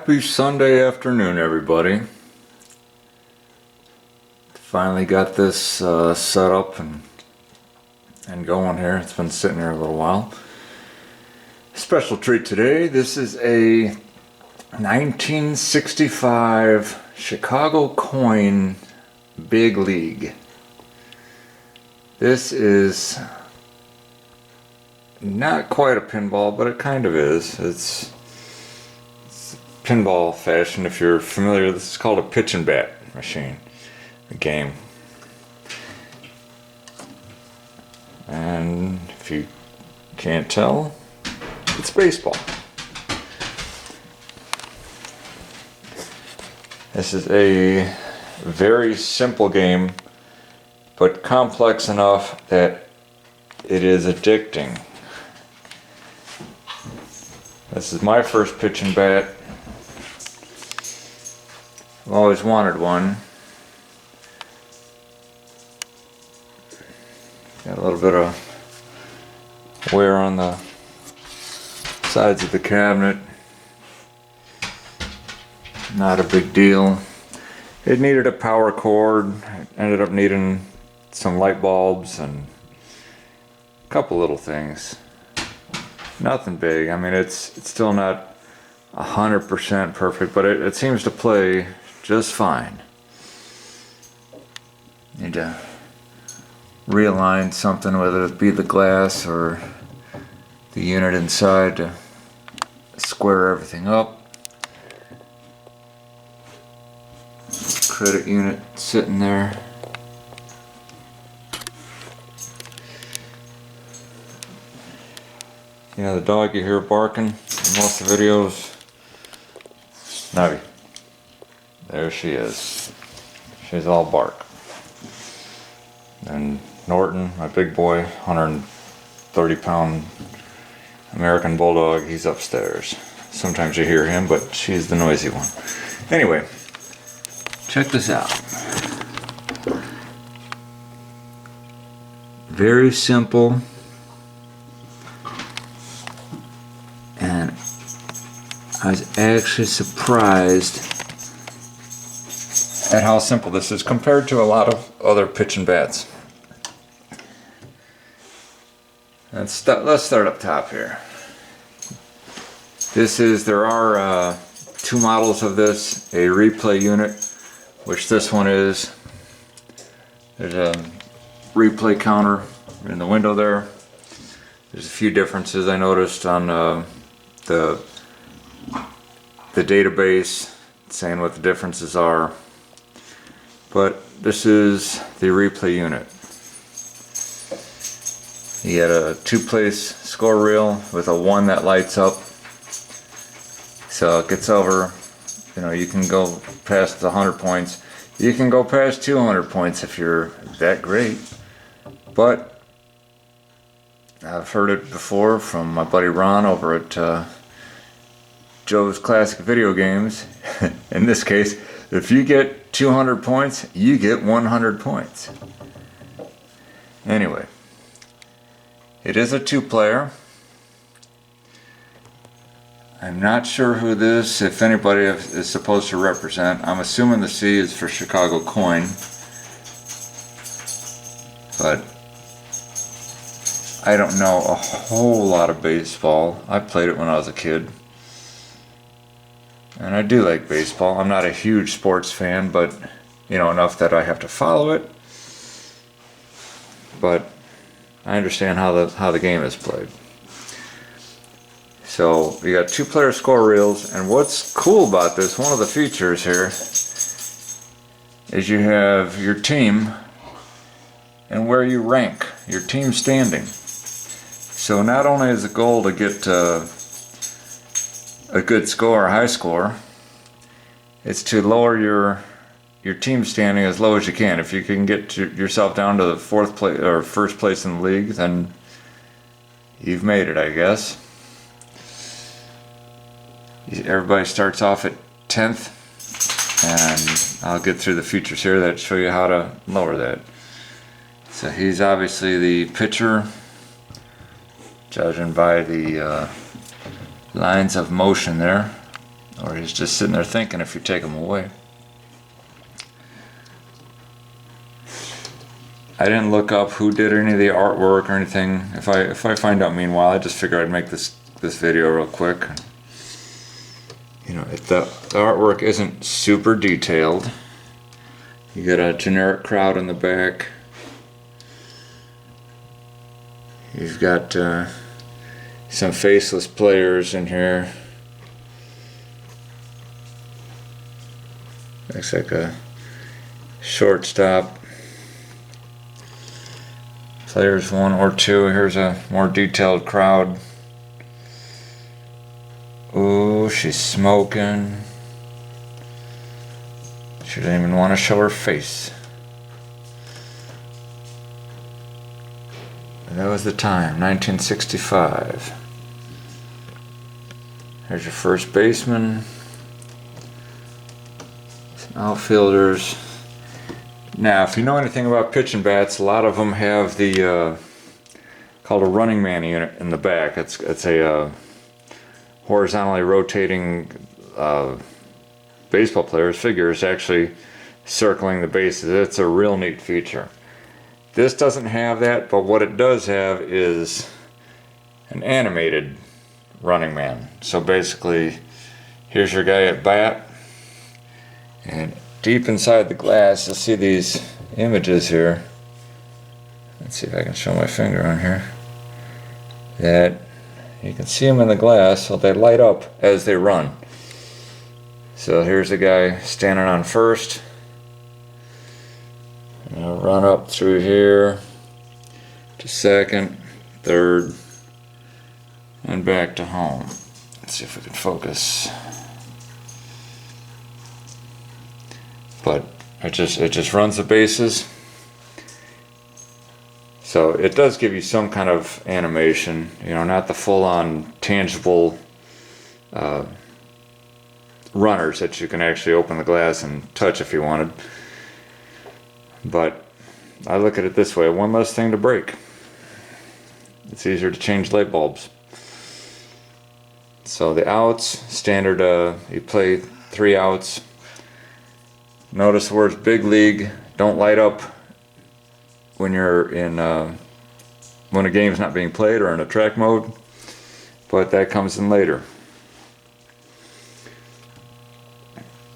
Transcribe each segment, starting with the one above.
Happy Sunday afternoon, everybody. Finally got this set up and going here. It's been sitting here a little while. Special treat today. This is a 1965 Chicago coin Big League. This is not quite a pinball, but it kind of is. It's pinball fashion. If you're familiar, this is called a pitch and bat machine, a game. And if you can't tell, it's baseball. This is a very simple game, but complex enough that it is addicting. This is my first pitch and bat. I've always wanted one. Got a little bit of wear on the sides of the cabinet. Not a big deal. It needed a power cord. It ended up needing some light bulbs and a couple little things. Nothing big. I mean, it's still not 100% perfect, but it seems to play just fine. Need to realign something, whether it be the glass or the unit inside, to square everything up. Credit unit sitting there. You know, the dog you hear barking in most of the videos, Navi. There she is. She's all bark. And Norton, my big boy, 130-pound American Bulldog, he's upstairs. Sometimes you hear him, but she's the noisy one. Anyway, check this out. Very simple. And I was actually surprised at how simple this is compared to a lot of other pitch and bats. Let's start up top here. There are two models of this, a replay unit, which this one is. There's a replay counter in the window there. There's a few differences I noticed on the database, saying what the differences are. But this is the replay unit. You get a two-place score reel with a 1 that lights up. So it gets over, you can go past 100 points. You can go past 200 points if you're that great. But I've heard it before from my buddy Ron over at Joe's Classic Video Games. In this case, if you get 200 points, you get 100 points. Anyway, it is a two-player. I'm not sure who this, if anybody, is supposed to represent. I'm assuming the C is for Chicago coin. But I don't know a whole lot of baseball. I played it when I was a kid. And I do like baseball. I'm not a huge sports fan, but enough that I have to follow it. But I understand how the game is played. So you got two-player score reels, and what's cool about this, one of the features here, is you have your team and where you rank, your team standing. So not only is the goal to get a good score, a high score, it's to lower your team standing as low as you can. If you can get yourself down to the fourth place or first place in the league, then you've made it, I guess. Everybody starts off at 10th, and I'll get through the features here that show you how to lower that. So he's obviously the pitcher, judging by the lines of motion there or he's just sitting there thinking if you take him away. I didn't look up who did any of the artwork or anything. If I find out meanwhile, I just figured I'd make this video real quick. You know, if the artwork isn't super detailed, you got a generic crowd in the back. You've got some faceless players in here. Looks like a shortstop. Players 1 or 2. Here's a more detailed crowd. Ooh, she's smoking. She didn't even want to show her face. And that was the time, 1965. There's your first baseman. Some outfielders. Now, if you know anything about pitching bats, a lot of them have the called a running man unit in the back. It's a horizontally rotating baseball player's figure is actually circling the bases. It's a real neat feature. This doesn't have that, but what it does have is an animated running man. So basically, here's your guy at bat, and deep inside the glass, you'll see these images here. Let's see if I can show my finger on here. That you can see them in the glass, so they light up as they run. So here's the guy standing on first. And I'll run up through here to second, third, and back to home. Let's see if we can focus. But it just runs the bases. So it does give you some kind of animation, you know, not the full-on tangible runners that you can actually open the glass and touch if you wanted. But I look at it this way: one less thing to break. It's easier to change light bulbs. So the outs, standard, you play 3 outs. Notice the words big league don't light up when you're in when a game's not being played or in a track mode, but that comes in later.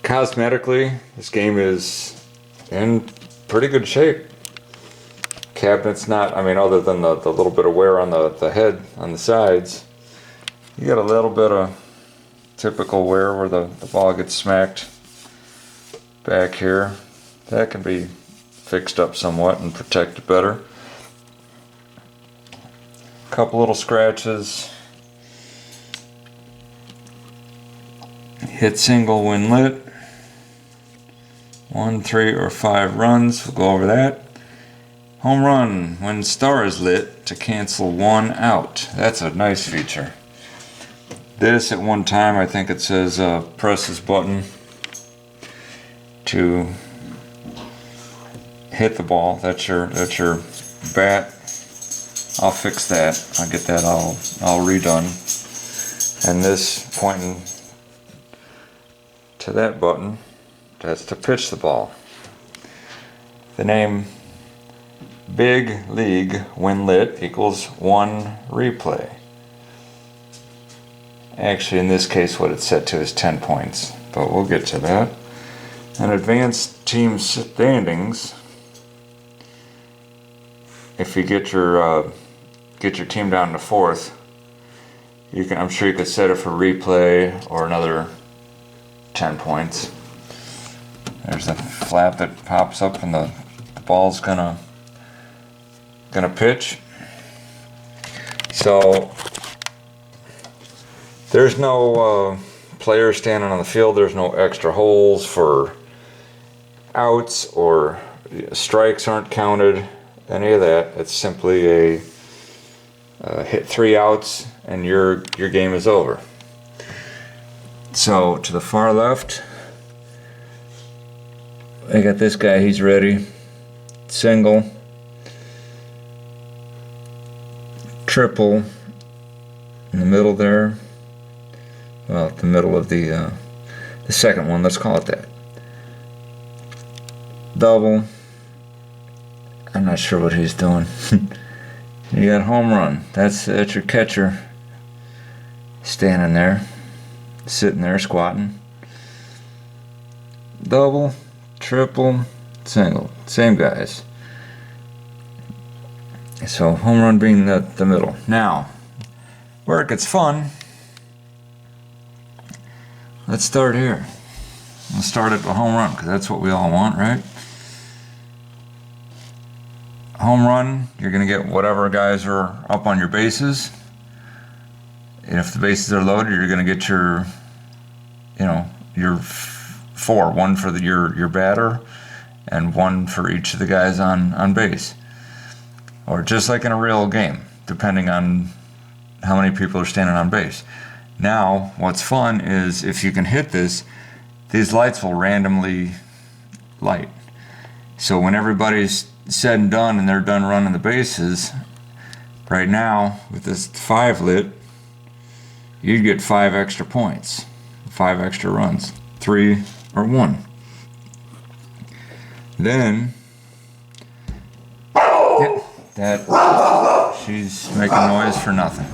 Cosmetically, this game is in pretty good shape. Cabinet's not, I mean, other than the little bit of wear on the head on the sides, you got a little bit of typical wear where the ball gets smacked back here. That can be fixed up somewhat and protected better. A couple little scratches. Hit single when lit. 1, 3, or 5 runs. We'll go over that. Home run when star is lit to cancel 1 out. That's a nice feature. This at one time, I think it says press this button to hit the ball. That's your bat. I'll fix that. I'll get that all redone. And this pointing to that button, that's to pitch the ball. The name Big League when lit equals 1 replay. Actually, in this case, what it's set to is 10 points, but we'll get to that. And advanced team standings. If you get your team down to 4th, you can. I'm sure you could set it for replay or another 10 points. There's a flap that pops up, and the ball's gonna pitch. So there's no player standing on the field. There's no extra holes for outs, or strikes aren't counted. Any of that. It's simply a hit 3 outs and your game is over. So to the far left, I got this guy. He's ready. Single, triple in the middle there. Well, the middle of the The second one, let's call it that. Double. I'm not sure what he's doing. You got home run. That's your catcher standing there, sitting there squatting. Double, triple, single. Same guys. So home run being the middle. Now, where it gets fun, let's start here. Let's start at the home run, because that's what we all want, right? Home run, you're going to get whatever guys are up on your bases. And if the bases are loaded, you're going to get your, your four. One for your batter, and one for each of the guys on base. Or just like in a real game, depending on how many people are standing on base. Now, what's fun is if you can hit this, these lights will randomly light. So when everybody's said and done and they're done running the bases, right now with this 5 lit, you get 5 extra points, 5 extra runs, 3 or 1. Then, she's making noise for nothing.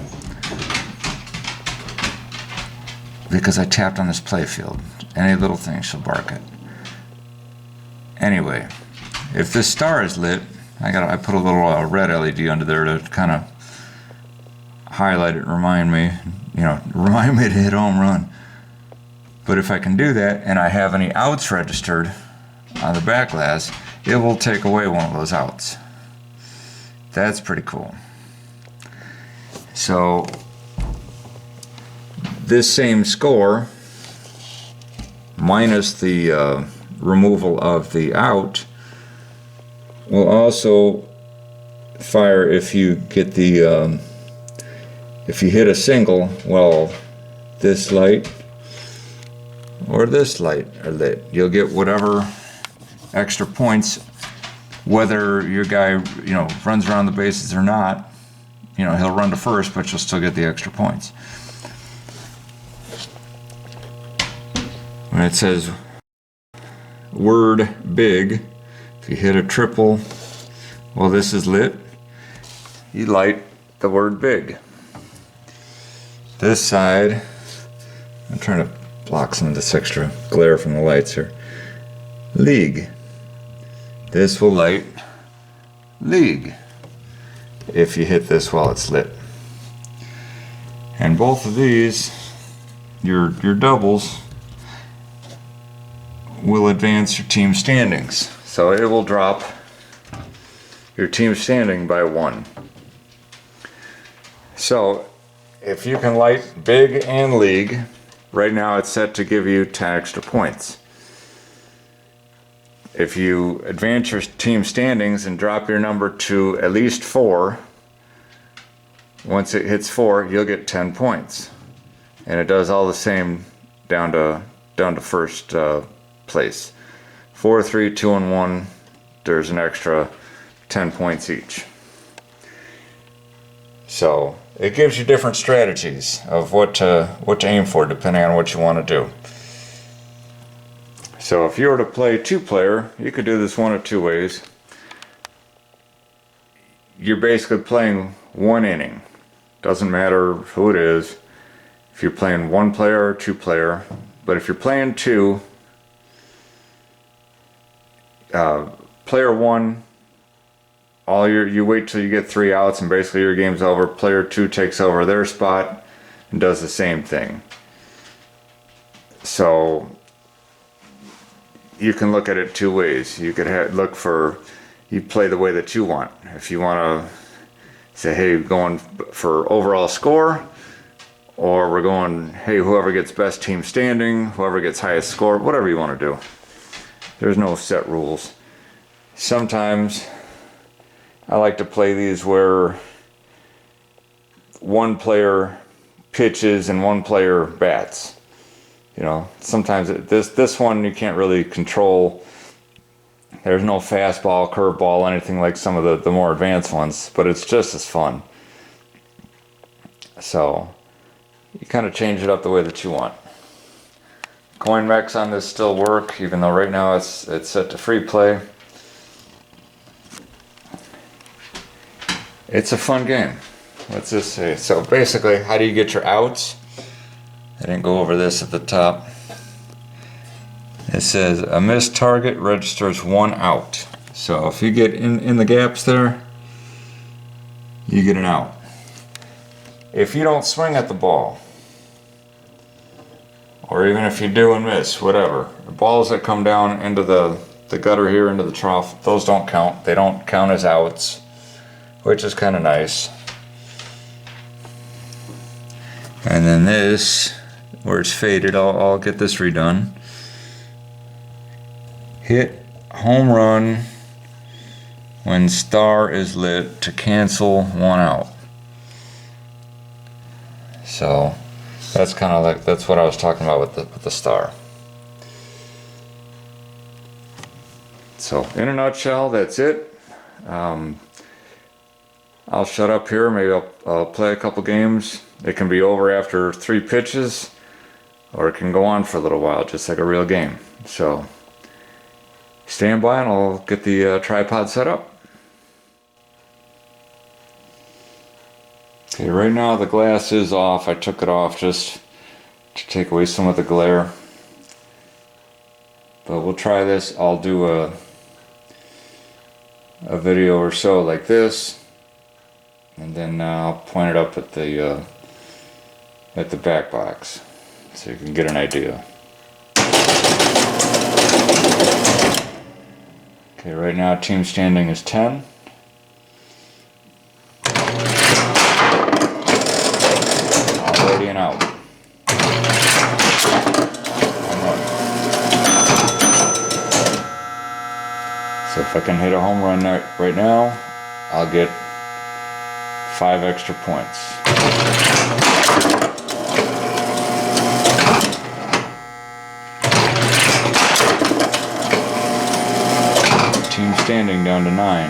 Because I tapped on this playfield. Any little thing she'll bark at. Anyway, if this star is lit, I put a little red LED under there to kind of highlight it, remind me to hit home run. But if I can do that and I have any outs registered on the back glass, it will take away one of those outs. That's pretty cool. So this same score minus the removal of the out will also fire if you get the if you hit a single. Well, this light or this light are lit. You'll get whatever extra points, whether your guy runs around the bases or not. He'll run to first, but you'll still get the extra points. When it says word big, if you hit a triple, well, this is lit, you light the word big. This side, I'm trying to block some of this extra glare from the lights here. League. This will light league if you hit this while it's lit. And both of these, your doubles, will advance your team standings. So it will drop your team standing by 1. So if you can light big and league, right now it's set to give you 10 extra points. If you advance your team standings and drop your number to at least 4, once it hits 4, you'll get 10 points. And it does all the same down to first place. 4, 3, 2, and 1, there's an extra 10 points each. So it gives you different strategies of what to aim for depending on what you want to do. So if you were to play 2-player, you could do this one of 2 ways. You're basically playing 1 inning. Doesn't matter who it is. If you're playing 1-player or 2-player. But if you're playing 2, player 1, you wait till you get 3 outs and basically your game's over. Player 2 takes over their spot and does the same thing. So you can look at it 2 ways. You could you play the way that you want. If you want to say, hey, going for overall score, or we're going, hey, whoever gets best team standing, whoever gets highest score, whatever you want to do. There's no set rules. Sometimes I like to play these where 1 player pitches and 1 player bats. Sometimes this one you can't really control. There's no fastball, curveball, anything like some of the more advanced ones, but it's just as fun. So you kind of change it up the way that you want. coin mechs on this still work, even though right now it's set to free play. It's a fun game. What's this say? So basically, how do you get your outs? I didn't go over this at the top. It says a missed target registers 1 out. So if you get in the gaps there, you get an out. If you don't swing at the ball, or even if you do and miss, whatever, the balls that come down into the gutter here, into the trough, those don't count. They don't count as outs, which is kind of nice. And then this, where it's faded, I'll get this redone. Hit home run when star is lit to cancel 1 out. So that's kind of like, that's what I was talking about with the star. So in a nutshell, that's it. I'll shut up here. Maybe I'll play a couple games. It can be over after 3 pitches, or it can go on for a little while, just like a real game. So stand by and I'll get the tripod set up. Okay, right now the glass is off. I took it off just to take away some of the glare. But we'll try this. I'll do a video or so like this, and then I'll point it up at the back box so you can get an idea. Okay, right now team standing is 10. Already an out. So if I can hit a home run right now, I'll get 5 extra points. Team standing down to 9.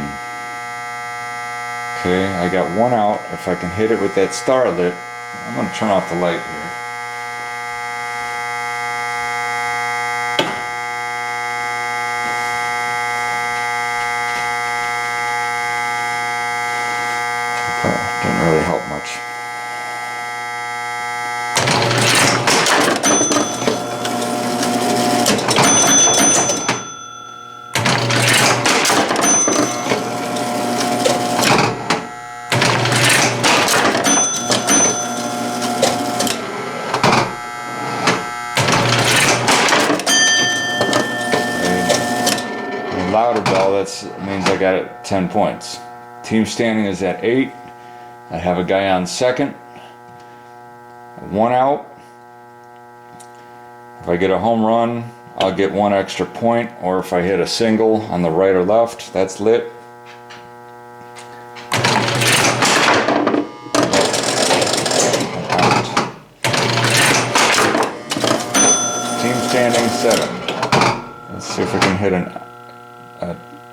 Okay, I got 1 out. If I can hit it with that star lit, I'm going to turn off the light here. Didn't really help much. Louder bell, that means I got it 10 points. Team standing is at 8. I have a guy on second. 1 out. If I get a home run, I'll get 1 extra point, or if I hit a single on the right or left, that's lit. Team standing 7. Let's see if we can hit a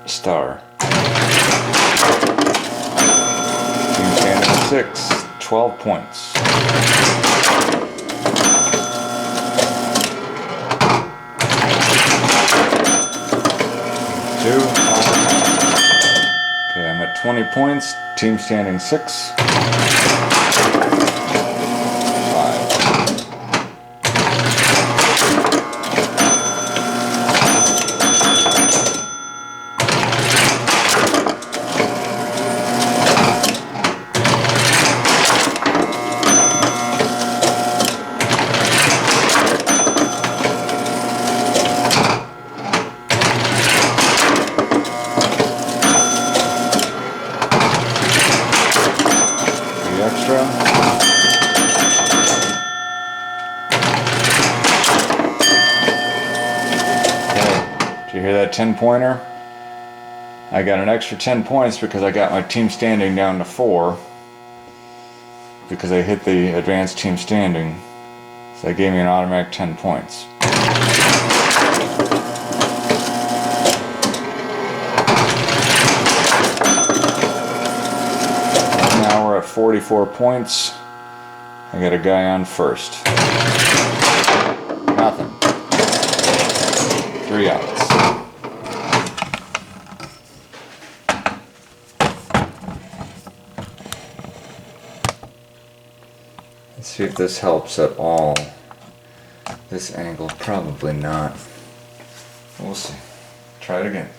star. Team standing 6, 12 points. Two. Okay, I'm at 20 points. Team standing 6. 5. Extra. Okay, did you hear that 10-pointer? I got an extra 10 points because I got my team standing down to 4 because I hit the advanced team standing, so that gave me an automatic 10 points. Now we're at 44 points. I got a guy on first. Nothing. 3 outs. Let's see if this helps at all. This angle, probably not. We'll see. Try it again.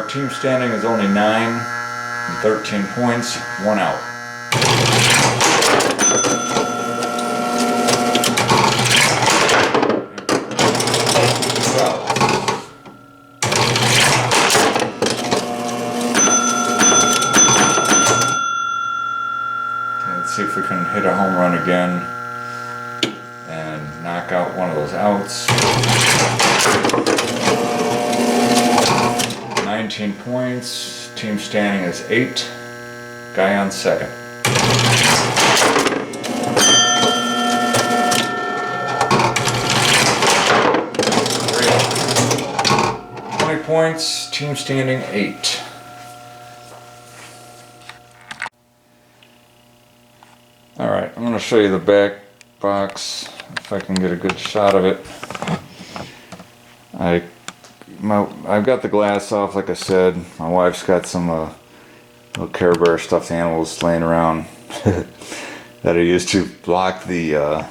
Team standing is only 9 and 13 points, 1 out. Okay, let's see if we can hit a home run again and knock out one of those outs. 19 points, team standing is 8, guy on second. 20 points, team standing 8. Alright, I'm going to show you the back box, if I can get a good shot of it. I've got the glass off, like I said. My wife's got some little Care Bear stuffed animals laying around that I used to block the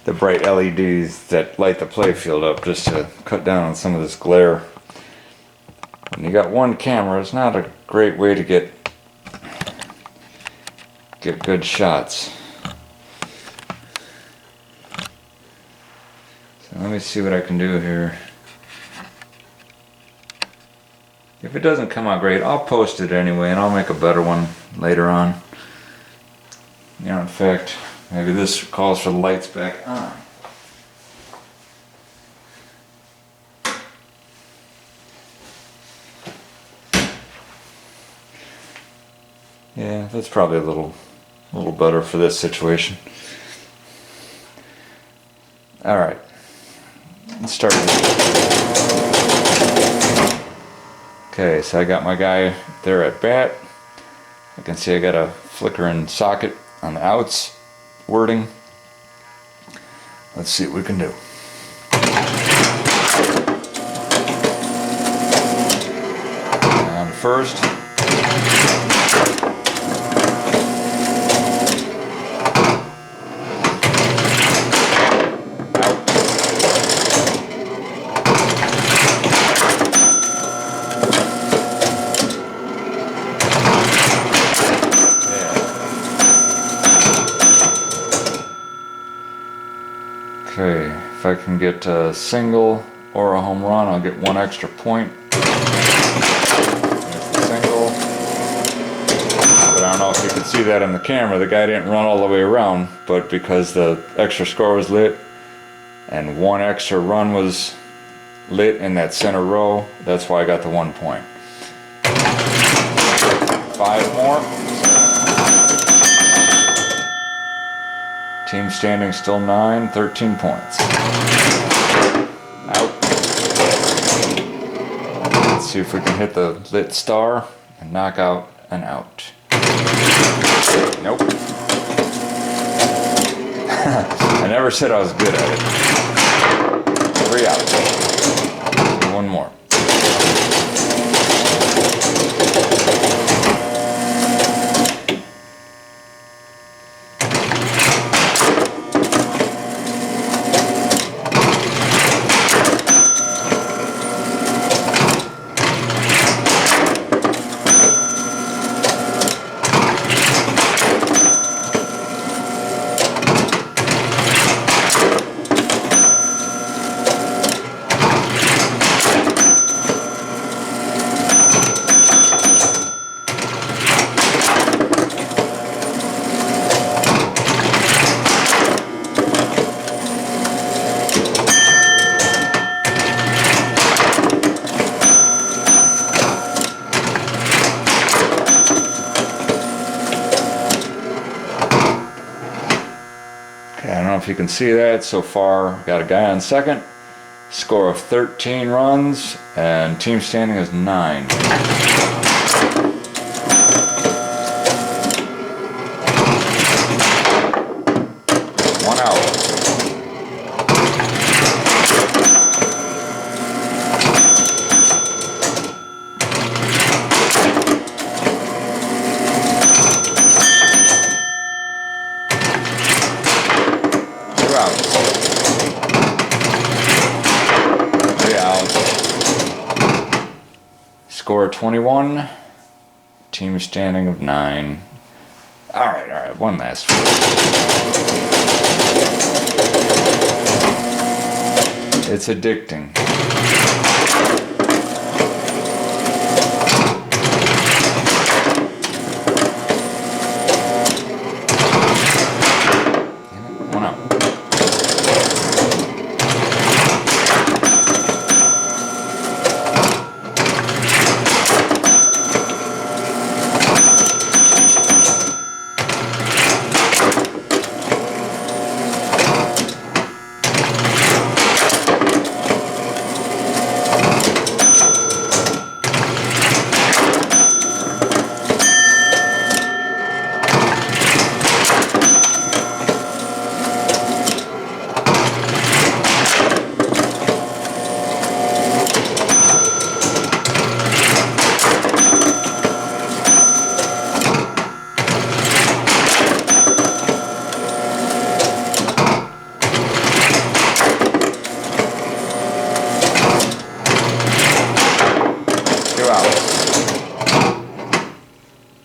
bright LEDs that light the playfield up, just to cut down on some of this glare. When you got one camera, it's not a great way to get good shots. So let me see what I can do here. If it doesn't come out great, I'll post it anyway, and I'll make a better one later on. You know, in fact, maybe this calls for the lights back on. Yeah, that's probably a little better for this situation. All right, let's start with okay, so I got my guy there at bat. I can see I got a flickering socket on the outs wording. Let's see what we can do. On first. Okay, if I can get a single or a home run, I'll get 1 extra point. There's the single. But I don't know if you can see that on the camera. The guy didn't run all the way around, but because the extra score was lit and 1 extra run was lit in that center row, that's why I got the 1 point. 5 more. Team standing still 9, 13 points. Out. Let's see if we can hit the lit star and knock out an out. Nope. I never said I was good at it. 3 outs. 1 more. if you can see that so far. Got a guy on second, score of 13 runs, and team standing is 9. One out. Score 21, team standing of 9. Alright, one last one. It's addicting. One out.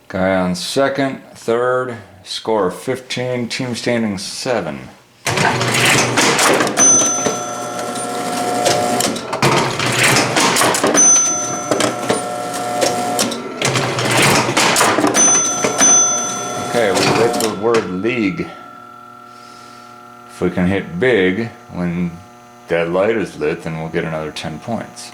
Guy on second, third, score 15, team standing 7. And okay, we lit the word league. If we can hit big when that light is lit, then we'll get another 10 points.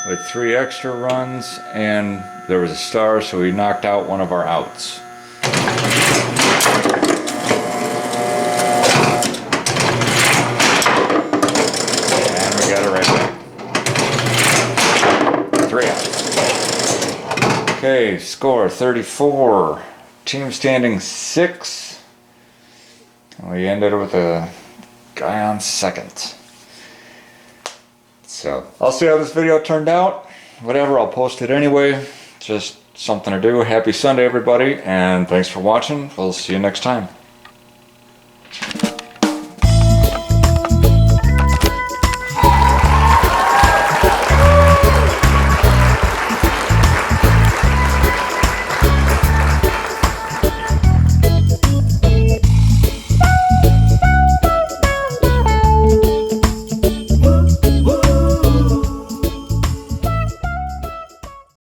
With 3 extra runs, and there was a star, so we knocked out one of our outs. And we got it right back. 3 outs. Okay, score 34. Team standing 6. And we ended with a guy on second. So I'll see how this video turned out. Whatever, I'll post it anyway. Just something to do. Happy Sunday, everybody, and thanks for watching. We'll see you next time.